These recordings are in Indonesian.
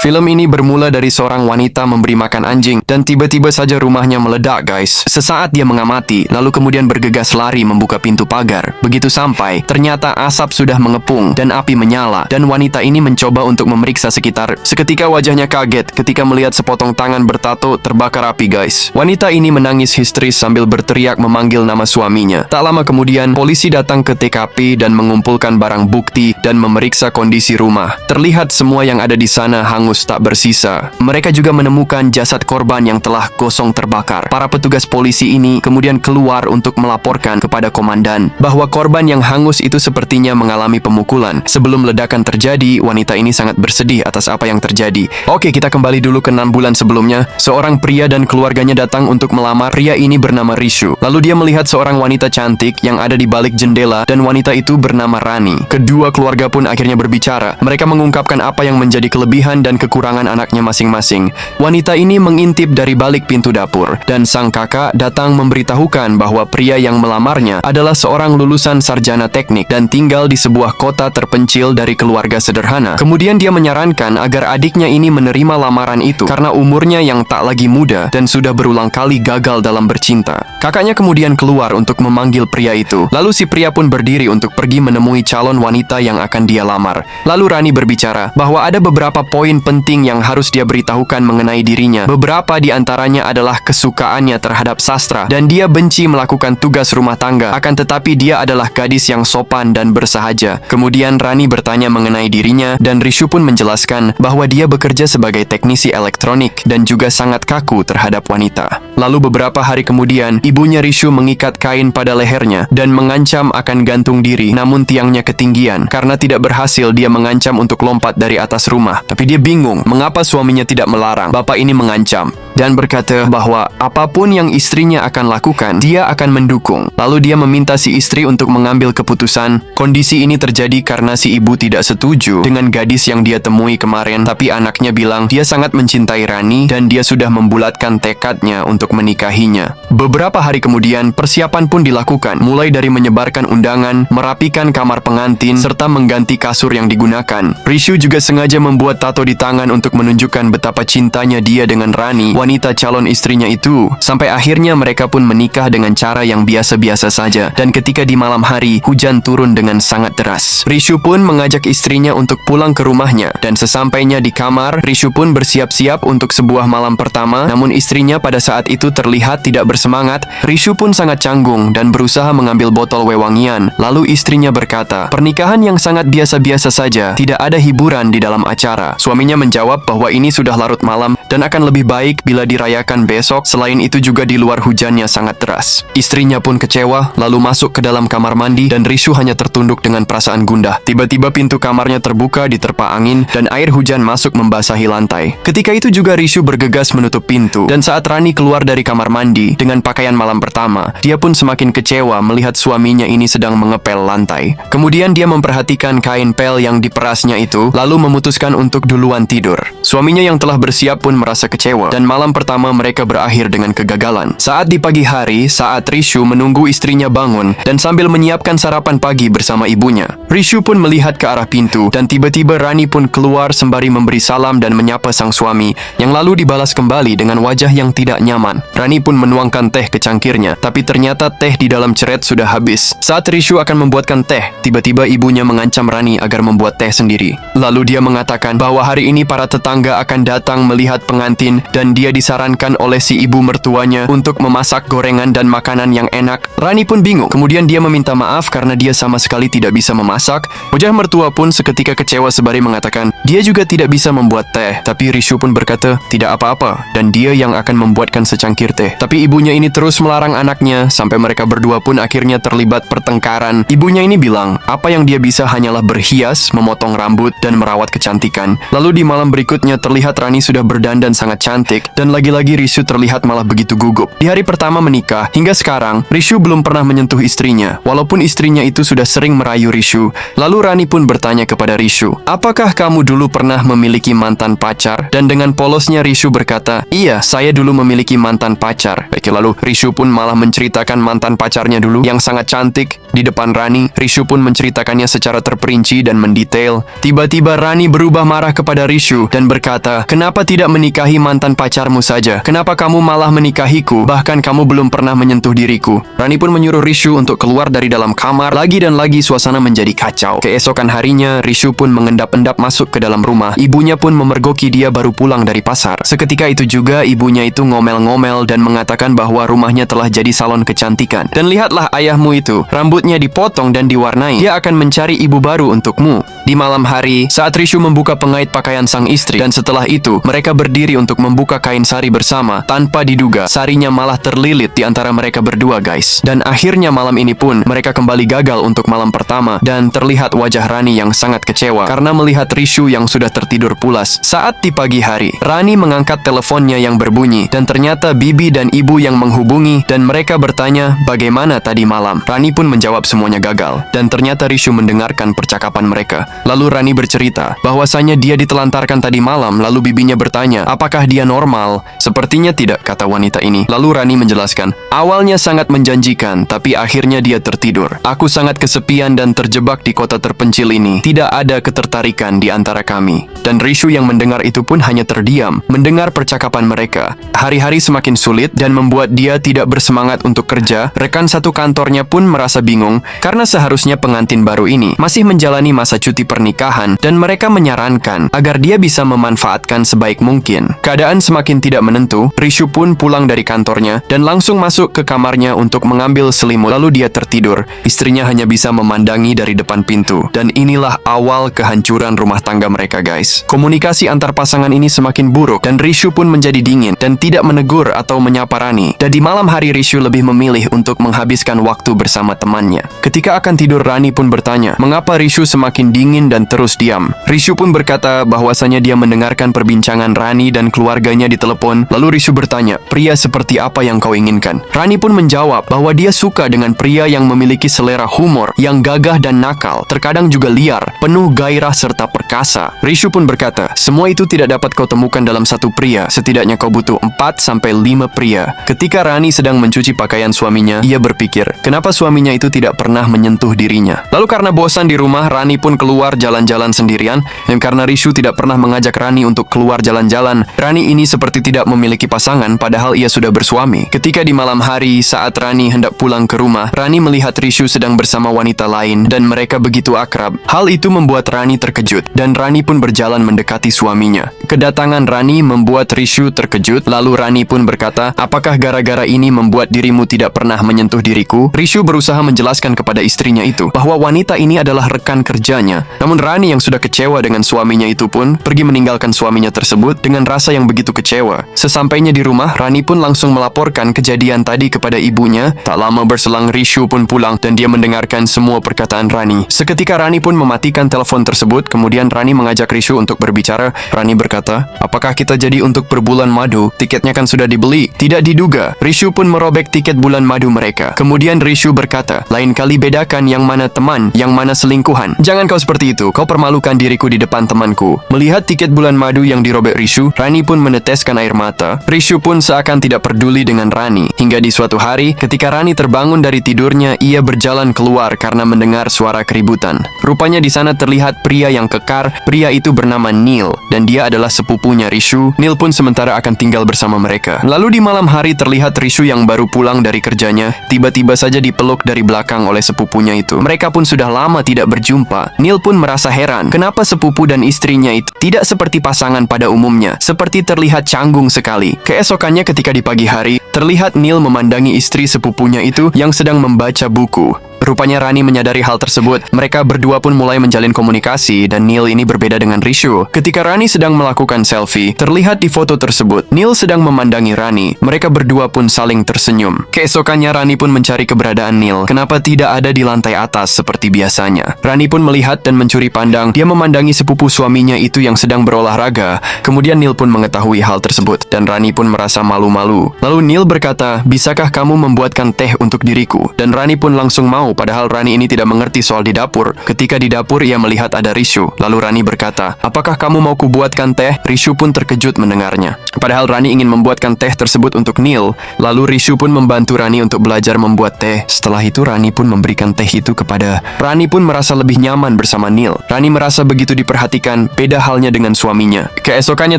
Film ini bermula dari seorang wanita memberi makan anjing dan tiba-tiba saja rumahnya meledak, guys. Sesaat dia mengamati, lalu kemudian bergegas lari membuka pintu pagar. Begitu sampai, ternyata asap sudah mengepung dan api menyala dan wanita ini mencoba untuk memeriksa sekitar. Seketika wajahnya kaget ketika melihat sepotong tangan bertato terbakar api, guys. Wanita ini menangis histeris sambil berteriak memanggil nama suaminya. Tak lama kemudian, polisi datang ke TKP dan mengumpulkan barang bukti dan memeriksa kondisi rumah. Terlihat semua yang ada di sana hangus tak bersisa. Mereka juga menemukan jasad korban yang telah gosong terbakar. Para petugas polisi ini kemudian keluar untuk melaporkan kepada komandan bahwa korban yang hangus itu sepertinya mengalami pemukulan. Sebelum ledakan terjadi, wanita ini sangat bersedih atas apa yang terjadi. Oke, kita kembali dulu ke 6 bulan sebelumnya. Seorang pria dan keluarganya datang untuk melamar. Pria ini bernama Rishu. Lalu dia melihat seorang wanita cantik yang ada di balik jendela dan wanita itu bernama Rani. Kedua keluarga pun akhirnya berbicara. Mereka mengungkapkan apa yang menjadi kelebihan dan kekurangan anaknya masing-masing. Wanita ini mengintip dari balik pintu dapur dan sang kakak datang memberitahukan bahwa pria yang melamarnya adalah seorang lulusan sarjana teknik dan tinggal di sebuah kota terpencil dari keluarga sederhana. Kemudian dia menyarankan agar adiknya ini menerima lamaran itu karena umurnya yang tak lagi muda dan sudah berulang kali gagal dalam bercinta. Kakaknya kemudian keluar untuk memanggil pria itu. Lalu si pria pun berdiri untuk pergi menemui calon wanita yang akan dia lamar. Lalu Rani berbicara bahwa ada beberapa poin penting yang harus dia beritahukan mengenai dirinya. Beberapa di antaranya adalah kesukaannya terhadap sastra dan dia benci melakukan tugas rumah tangga. Akan tetapi dia adalah gadis yang sopan dan bersahaja. Kemudian Rani bertanya mengenai dirinya dan Rishu pun menjelaskan bahwa dia bekerja sebagai teknisi elektronik dan juga sangat kaku terhadap wanita. Lalu beberapa hari kemudian, ibunya Rishu mengikat kain pada lehernya dan mengancam akan gantung diri, namun tiangnya ketinggian. Karena tidak berhasil, dia mengancam untuk lompat dari atas rumah. Tapi dia bingung mengapa suaminya tidak melarang. Bapak ini mengancam dan berkata bahwa apapun yang istrinya akan lakukan, dia akan mendukung. Lalu dia meminta si istri untuk mengambil keputusan. Kondisi ini terjadi karena si ibu tidak setuju dengan gadis yang dia temui kemarin, tapi anaknya bilang dia sangat mencintai Rani dan dia sudah membulatkan tekadnya untuk menikahinya. Beberapa hari kemudian, persiapan pun dilakukan, mulai dari menyebarkan undangan, merapikan kamar pengantin, serta mengganti kasur yang digunakan. Rishu juga sengaja membuat tato di tangan untuk menunjukkan betapa cintanya dia dengan Rani, wanita calon istrinya itu. Sampai akhirnya mereka pun menikah dengan cara yang biasa-biasa saja. Dan ketika di malam hari, hujan turun dengan sangat deras. Rishu pun mengajak istrinya untuk pulang ke rumahnya. Dan sesampainya di kamar, Rishu pun bersiap-siap untuk sebuah malam pertama. Namun istrinya pada saat itu terlihat tidak bersemangat. Rishu pun sangat canggung dan berusaha mengambil botol wewangian. Lalu istrinya berkata, pernikahan yang sangat biasa-biasa saja, tidak ada hiburan di dalam acara. Suaminya menjawab bahwa ini sudah larut malam dan akan lebih baik bila dirayakan besok. Selain itu juga di luar hujannya sangat deras. Istrinya pun kecewa, lalu masuk ke dalam kamar mandi dan Rishu hanya tertunduk dengan perasaan gundah. Tiba-tiba pintu kamarnya terbuka diterpa angin dan air hujan masuk membasahi lantai. Ketika itu juga Rishu bergegas menutup pintu dan saat Rani keluar dari kamar mandi dengan pakaian malam pertama, dia pun semakin kecewa melihat suaminya ini sedang mengepel lantai. Kemudian dia memperhatikan kain pel yang diperasnya itu, lalu memutuskan untuk duluan tidur. Suaminya yang telah bersiap pun merasa kecewa dan malam pertama mereka berakhir dengan kegagalan. Saat di pagi hari, saat Rishu menunggu istrinya bangun dan sambil menyiapkan sarapan pagi bersama ibunya, Rishu pun melihat ke arah pintu dan tiba-tiba Rani pun keluar sembari memberi salam dan menyapa sang suami yang lalu dibalas kembali dengan wajah yang tidak nyaman. Rani pun menuangkan teh ke cangkirnya, tapi ternyata teh di dalam ceret sudah habis. Saat Rishu akan membuatkan teh, tiba-tiba ibunya mengancam Rani agar membuat teh sendiri. Lalu dia mengatakan bahwa hari ini para tetangga akan datang melihat pengantin dan dia disarankan oleh si ibu mertuanya untuk memasak gorengan dan makanan yang enak. Rani pun bingung. Kemudian dia meminta maaf karena dia sama sekali tidak bisa memasak. Wajah mertua pun seketika kecewa sembari mengatakan dia juga tidak bisa membuat teh. Tapi Rishu pun berkata tidak apa-apa dan dia yang akan membuatkan secangkir teh. Tapi ibunya ini terus melarang anaknya sampai mereka berdua pun akhirnya terlibat pertengkaran. Ibunya ini bilang apa yang dia bisa hanyalah berhias, memotong rambut dan merawat kecantikan. Lalu di malam berikutnya terlihat Rani sudah berdandan sangat cantik dan lagi-lagi Rishu terlihat malah begitu gugup. Di hari pertama menikah hingga sekarang Rishu belum pernah menyentuh istrinya walaupun istrinya itu sudah sering merayu Rishu. Lalu Rani pun bertanya kepada Rishu, apakah kamu dulu pernah memiliki mantan pacar? Dan dengan polosnya Rishu berkata, iya, saya dulu memiliki mantan pacar. Baik, lalu Rishu pun malah menceritakan mantan pacarnya dulu yang sangat cantik. Di depan Rani, Rishu pun menceritakannya secara terperinci dan mendetail. Tiba-tiba Rani berubah marah kepada Rishu dan berkata, "Kenapa tidak menikahi mantan pacarmu saja? Kenapa kamu malah menikahiku? Bahkan kamu belum pernah menyentuh diriku." Rani pun menyuruh Rishu untuk keluar dari dalam kamar. Lagi dan lagi suasana menjadi kacau. Keesokan harinya, Rishu pun mengendap-endap masuk ke dalam rumah. Ibunya pun memergoki dia baru pulang dari pasar. Seketika itu juga ibunya itu ngomel-ngomel dan mengatakan bahwa rumahnya telah jadi salon kecantikan. "Dan lihatlah ayahmu itu, rambutnya dipotong dan diwarnai. Dia akan mencari ibu baru untukmu." Di malam hari, saat Rishu membuka pengait pakaian sang istri, dan setelah itu mereka berdiri untuk membuka kain sari bersama, tanpa diduga sarinya malah terlilit di antara mereka berdua, guys. Dan akhirnya malam ini pun mereka kembali gagal untuk malam pertama, dan terlihat wajah Rani yang sangat kecewa karena melihat Rishu yang sudah tertidur pulas. Saat di pagi hari, Rani mengangkat teleponnya yang berbunyi, dan ternyata bibi dan ibu yang menghubungi, dan mereka bertanya bagaimana tadi malam. Rani pun menjawab semuanya gagal, dan ternyata Rishu mendengarkan percakapan mereka. Lalu Rani bercerita bahwasanya dia ditelantarkan tadi malam. Lalu bibinya bertanya, apakah dia normal? Sepertinya tidak, kata wanita ini. Lalu Rani menjelaskan, awalnya sangat menjanjikan, tapi akhirnya dia tertidur. Aku sangat kesepian dan terjebak di kota terpencil ini. Tidak ada ketertarikan di antara kami. Dan Rishu yang mendengar itu pun hanya terdiam, mendengar percakapan mereka. Hari-hari semakin sulit dan membuat dia tidak bersemangat untuk kerja. Rekan satu kantornya pun merasa bingung karena seharusnya pengantin baru ini masih menjalani masa cuti pernikahan, dan mereka menyarankan agar dia bisa memanfaatkan sebaik mungkin. Keadaan semakin tidak menentu. Rishu pun pulang dari kantornya dan langsung masuk ke kamarnya untuk mengambil selimut. Lalu dia tertidur. Istrinya hanya bisa memandangi dari depan pintu. Dan inilah awal kehancuran rumah tangga mereka, guys. Komunikasi antar pasangan ini semakin buruk, dan Rishu pun menjadi dingin dan tidak menegur atau menyapa Rani. Dan di malam hari Rishu lebih memilih untuk menghabiskan waktu bersama temannya. Ketika akan tidur, Rani pun bertanya, mengapa Rishu semakin dingin dan terus diam? Rishu pun berkata bahwasanya dia mendengarkan perbincangan Rani dan keluarganya di telepon. Lalu Rishu bertanya, pria seperti apa yang kau inginkan? Rani pun menjawab bahwa dia suka dengan pria yang memiliki selera humor, yang gagah dan nakal, terkadang juga liar, penuh gairah serta perkasa. Rishu pun berkata, semua itu tidak dapat kau temukan dalam satu pria. Setidaknya kau butuh 4-5 pria. Ketika Rani sedang mencuci pakaian suaminya, ia berpikir, kenapa suaminya itu tidak pernah menyentuh dirinya? Lalu karena bosan di rumah, Rani pun keluar jalan-jalan sendirian. Dan karena Rishu tidak pernah mengajak Rani untuk keluar jalan-jalan, Rani ini seperti tidak memiliki pasangan padahal ia sudah bersuami. Ketika di malam hari saat Rani hendak pulang ke rumah, Rani melihat Rishu sedang bersama wanita lain dan mereka begitu akrab. Hal itu membuat Rani terkejut dan Rani pun berjalan mendekati suaminya. Kedatangan Rani membuat Rishu terkejut. Lalu Rani pun berkata, apakah gara-gara ini membuat dirimu tidak pernah menyentuh diriku? Rishu berusaha menjelaskan kepada istrinya itu bahwa wanita ini adalah rekan kerjanya. Namun Rani yang sudah kecewa dengan suaminya itu pun pergi meninggalkan suaminya tersebut dengan rasa yang begitu kecewa. Sesampainya di rumah, Rani pun langsung melaporkan kejadian tadi kepada ibunya. Tak lama berselang, Rishu pun pulang dan dia mendengarkan semua perkataan Rani. Seketika Rani pun mematikan telepon tersebut. Kemudian Rani mengajak Rishu untuk berbicara. Rani berkata, apakah kita jadi untuk berbulan madu? Tiketnya kan sudah dibeli. Tidak diduga, Rishu pun merobek tiket bulan madu mereka. Kemudian Rishu berkata, lain kali bedakan yang mana teman, yang mana selingkuhan. Jangan kau seperti itu, kau permalukan diriku di depan temanku. Melihat tiket bulan madu yang dirobek Rishu, Rani pun meneteskan air mata. Rishu pun seakan tidak peduli dengan Rani. Hingga di suatu hari, ketika Rani terbangun dari tidurnya, ia berjalan keluar karena mendengar suara keributan. Rupanya di sana terlihat pria yang kekar. Pria itu bernama Neil, dan dia adalah sepupunya Rishu. Neil pun sementara akan tinggal bersama mereka. Lalu di malam hari terlihat Rishu yang baru pulang dari kerjanya, tiba-tiba saja dipeluk dari belakang oleh sepupunya itu. Mereka pun sudah lama tidak berjumpa. Neil pun merasa heran, kenapa sepupu dan istrinya itu tidak seperti pasangan pada umumnya, seperti terlihat canggung sekali. Keesokannya ketika di pagi hari, terlihat Neil memandangi istri sepupunya itu yang sedang membaca buku. Rupanya Rani menyadari hal tersebut. Mereka berdua pun mulai menjalin komunikasi dan Neil ini berbeda dengan Rishu. Ketika Rani sedang melakukan selfie, terlihat di foto tersebut Neil sedang memandangi Rani. Mereka berdua pun saling tersenyum. Keesokannya Rani pun mencari keberadaan Neil. Kenapa tidak ada di lantai atas seperti biasanya? Rani pun melihat dan mencuri pandang. Dia memandangi sepupu suaminya itu yang sedang berolahraga. Kemudian Neil pun mengetahui hal tersebut dan Rani pun merasa malu-malu. Lalu Neil berkata, bisakah kamu membuatkan teh untuk diriku? Dan Rani pun langsung mau. Padahal Rani ini tidak mengerti soal di dapur. Ketika di dapur ia melihat ada Rishu. Lalu Rani berkata, apakah kamu mau kubuatkan teh? Rishu pun terkejut mendengarnya. Padahal Rani ingin membuatkan teh tersebut untuk Neil. Lalu Rishu pun membantu Rani untuk belajar membuat teh. Setelah itu Rani pun memberikan teh itu kepada Rani pun merasa lebih nyaman bersama Neil. Rani merasa begitu diperhatikan. Beda berbeda halnya dengan suaminya. Keesokannya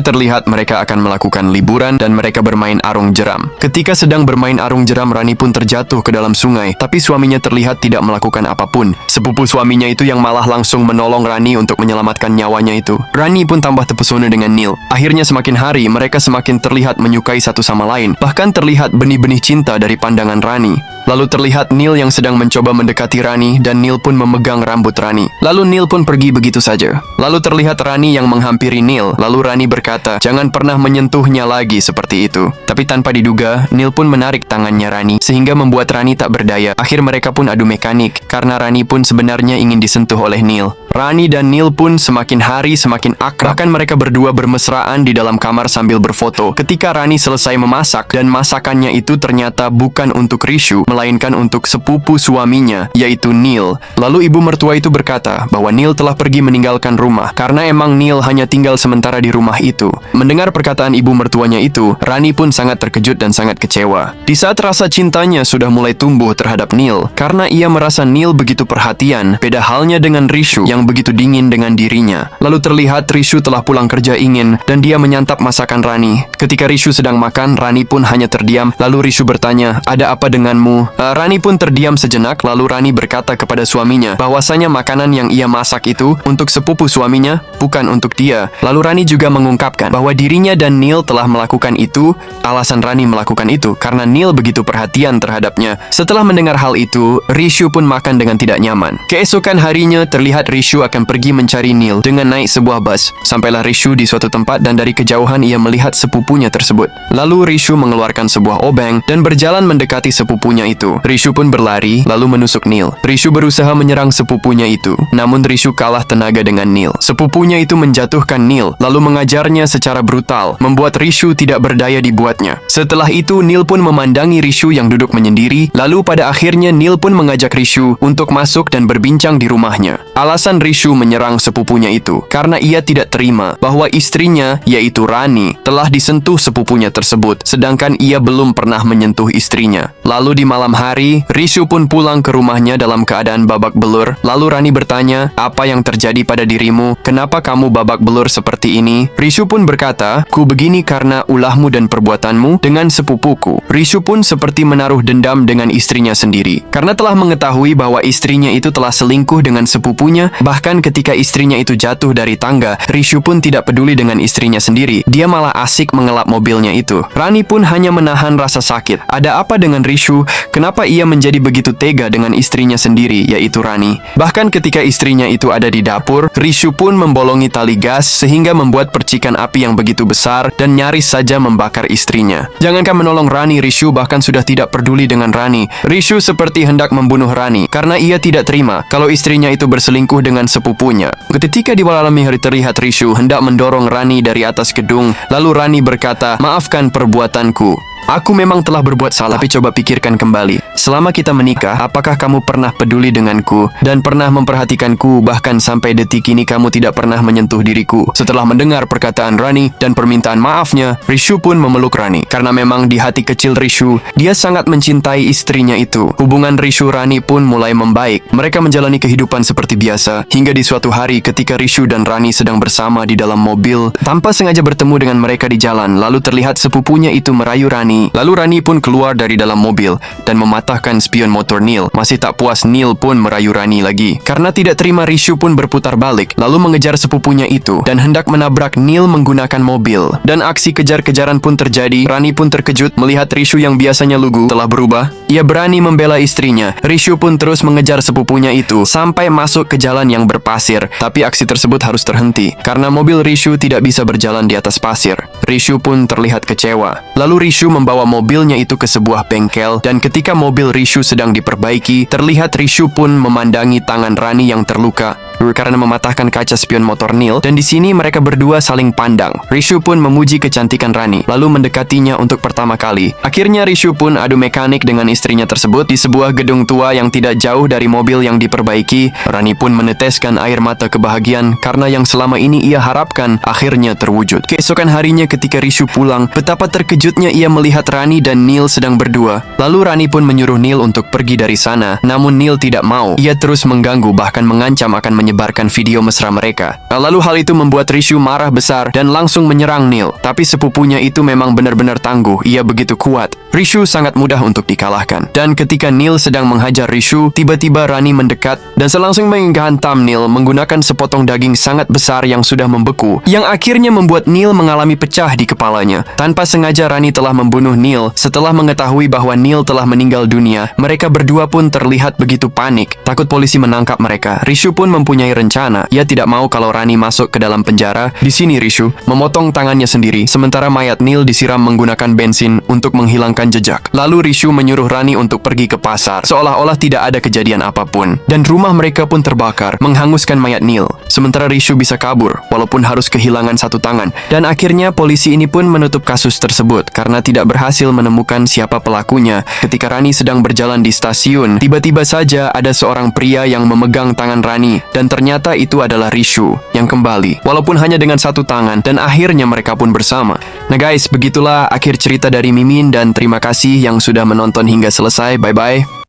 terlihat mereka akan melakukan liburan dan mereka bermain arung jeram. Ketika sedang bermain arung jeram, Rani pun terjatuh ke dalam sungai, tapi suaminya terlihat tidak melakukan apapun. Sepupu suaminya itu yang malah langsung menolong Rani untuk menyelamatkan nyawanya itu. Rani pun tambah terpesona dengan Neil. Akhirnya semakin hari mereka semakin terlihat menyukai satu sama lain. Bahkan terlihat benih-benih cinta dari pandangan Rani. Lalu terlihat Neil yang sedang mencoba mendekati Rani dan Neil pun memegang rambut Rani. Lalu Neil pun pergi begitu saja. Lalu terlihat Rani yang menghampiri Neil. Lalu Rani berkata, jangan pernah menyentuhnya lagi seperti itu. Tapi tanpa diduga, Neil pun menarik tangannya Rani sehingga membuat Rani tak berdaya. Akhir mereka pun adu mekanik karena Rani pun sebenarnya ingin disentuh oleh Neil. Rani dan Neil pun semakin hari semakin akrab. Bahkan mereka berdua bermesraan di dalam kamar sambil berfoto. Ketika Rani selesai memasak dan masakannya itu ternyata bukan untuk Rishu, melainkan untuk sepupu suaminya, yaitu Neil. Lalu ibu mertua itu berkata bahwa Neil telah pergi meninggalkan rumah karena emang Neil hanya tinggal sementara di rumah itu. Mendengar perkataan ibu mertuanya itu, Rani pun sangat terkejut dan sangat kecewa. Di saat rasa cintanya sudah mulai tumbuh terhadap Neil, karena ia merasa Neil begitu perhatian, beda halnya dengan Rishu yang begitu dingin dengan dirinya. Lalu terlihat Rishu telah pulang kerja ingin dan dia menyantap masakan Rani. Ketika Rishu sedang makan, Rani pun hanya terdiam. Lalu Rishu bertanya, ada apa denganmu? Rani pun terdiam sejenak. Lalu Rani berkata kepada suaminya bahwasanya makanan yang ia masak itu untuk sepupu suaminya, bukan untuk dia. Lalu Rani juga mengungkapkan bahwa dirinya dan Neil telah melakukan itu. Alasan Rani melakukan itu karena Neil begitu perhatian terhadapnya. Setelah mendengar hal itu, Rishu pun makan dengan tidak nyaman. Keesokan harinya terlihat Rishu akan pergi mencari Neil dengan naik sebuah bus. Sampailah Rishu di suatu tempat dan dari kejauhan ia melihat sepupunya tersebut. Lalu Rishu mengeluarkan sebuah obeng dan berjalan mendekati sepupunya itu. Rishu pun berlari lalu menusuk Neil. Rishu berusaha menyerang sepupunya itu, namun Rishu kalah tenaga dengan Neil. Sepupunya itu menjatuhkan Neil lalu mengajarnya secara brutal, membuat Rishu tidak berdaya dibuatnya. Setelah itu Neil pun memandangi Rishu yang duduk menyendiri. Lalu pada akhirnya Neil pun mengajak Rishu untuk masuk dan berbincang di rumahnya. Alasan Rishu menyerang sepupunya itu karena ia tidak terima bahwa istrinya, yaitu Rani, telah disentuh sepupunya tersebut, sedangkan ia belum pernah menyentuh istrinya. Lalu di malam hari, Rishu pun pulang ke rumahnya dalam keadaan babak belur. Lalu Rani bertanya, apa yang terjadi pada dirimu? Kenapa kamu babak belur seperti ini? Rishu pun berkata, ku begini karena ulahmu dan perbuatanmu dengan sepupuku. Rishu pun seperti menaruh dendam dengan istrinya sendiri karena telah mengetahui bahwa istrinya itu telah selingkuh dengan sepupunya. Bahkan ketika istrinya itu jatuh dari tangga, Rishu pun tidak peduli dengan istrinya sendiri. Dia malah asik mengelap mobilnya itu. Rani pun hanya menahan rasa sakit. Ada apa dengan Rishu? Kenapa ia menjadi begitu tega dengan istrinya sendiri, yaitu Rani? Bahkan ketika istrinya itu ada di dapur, Rishu pun membolongi tali gas sehingga membuat percikan api yang begitu besar dan nyaris saja membakar istrinya. Jangankan menolong Rani, Rishu bahkan sudah tidak peduli dengan Rani. Rishu seperti hendak membunuh Rani karena ia tidak terima kalau istrinya itu berselingkuh dengan sepupunya. Ketika di malam hari terlihat Rishu hendak mendorong Rani dari atas gedung. Lalu Rani berkata, maafkan perbuatanku. Aku memang telah berbuat salah, tapi coba pikirkan kembali. Selama kita menikah, apakah kamu pernah peduli denganku dan pernah memperhatikanku, bahkan sampai detik ini kamu tidak pernah menyentuh diriku? Setelah mendengar perkataan Rani dan permintaan maafnya, Rishu pun memeluk Rani. Karena memang di hati kecil Rishu, dia sangat mencintai istrinya itu. Hubungan Rishu Rani pun mulai membaik. Mereka menjalani kehidupan seperti biasa, hingga di suatu hari ketika Rishu dan Rani sedang bersama di dalam mobil, tanpa sengaja bertemu dengan mereka di jalan. Lalu terlihat sepupunya itu merayu Rani. Lalu Rani pun keluar dari dalam mobil dan mematahkan spion motor Neil. Masih tak puas, Neil pun merayu Rani lagi. Karena tidak terima, Rishu pun berputar balik lalu mengejar sepupunya itu dan hendak menabrak Neil menggunakan mobil. Dan aksi kejar-kejaran pun terjadi. Rani pun terkejut melihat Rishu yang biasanya lugu telah berubah. Ia berani membela istrinya. Rishu pun terus mengejar sepupunya itu sampai masuk ke jalan yang berpasir. Tapi aksi tersebut harus terhenti karena mobil Rishu tidak bisa berjalan di atas pasir. Rishu pun terlihat kecewa. Lalu Rishu membawa mobilnya itu ke sebuah bengkel dan ketika mobil Rishu sedang diperbaiki, terlihat Rishu pun memandangi tangan Rani yang terluka karena mematahkan kaca spion motor Neil. Dan di sini mereka berdua saling pandang. Rishu pun memuji kecantikan Rani lalu mendekatinya untuk pertama kali. Akhirnya Rishu pun adu mekanik dengan istrinya tersebut di sebuah gedung tua yang tidak jauh dari mobil yang diperbaiki. Rani pun meneteskan air mata kebahagiaan karena yang selama ini ia harapkan akhirnya terwujud. Keesokan harinya ketika Rishu pulang, betapa terkejutnya ia melihat Rani dan Neil sedang berdua. Lalu Rani pun menyuruh Neil untuk pergi dari sana, namun Neil tidak mau. Ia terus mengganggu bahkan mengancam akan menyebarkan menyebarkan video mesra mereka. Lalu hal itu membuat Rishu marah besar dan langsung menyerang Neil. Tapi sepupunya itu memang benar-benar tangguh, ia begitu kuat. Rishu sangat mudah untuk dikalahkan. Dan ketika Neil sedang menghajar Rishu, tiba-tiba Rani mendekat dan selangsung menghantam Neil menggunakan sepotong daging sangat besar yang sudah membeku, yang akhirnya membuat Neil mengalami pecah di kepalanya. Tanpa sengaja Rani telah membunuh Neil. Setelah mengetahui bahwa Neil telah meninggal dunia, mereka berdua pun terlihat begitu panik, takut polisi menangkap mereka. Rishu pun mempunyai rencana. Ia tidak mau kalau Rani masuk ke dalam penjara. Di sini Rishu memotong tangannya sendiri, sementara mayat Neil disiram menggunakan bensin untuk menghilangkan jejak. Lalu Rishu menyuruh Rani untuk pergi ke pasar, seolah-olah tidak ada kejadian apapun. Dan rumah mereka pun terbakar, menghanguskan mayat Neil. Sementara Rishu bisa kabur, walaupun harus kehilangan satu tangan. Dan akhirnya polisi ini pun menutup kasus tersebut karena tidak berhasil menemukan siapa pelakunya. Ketika Rani sedang berjalan di stasiun, tiba-tiba saja ada seorang pria yang memegang tangan Rani, dan ternyata itu adalah Rishu yang kembali, walaupun hanya dengan satu tangan, dan akhirnya mereka pun bersama. Nah guys, begitulah akhir cerita dari Mimin, dan terima kasih yang sudah menonton hingga selesai. Bye-bye.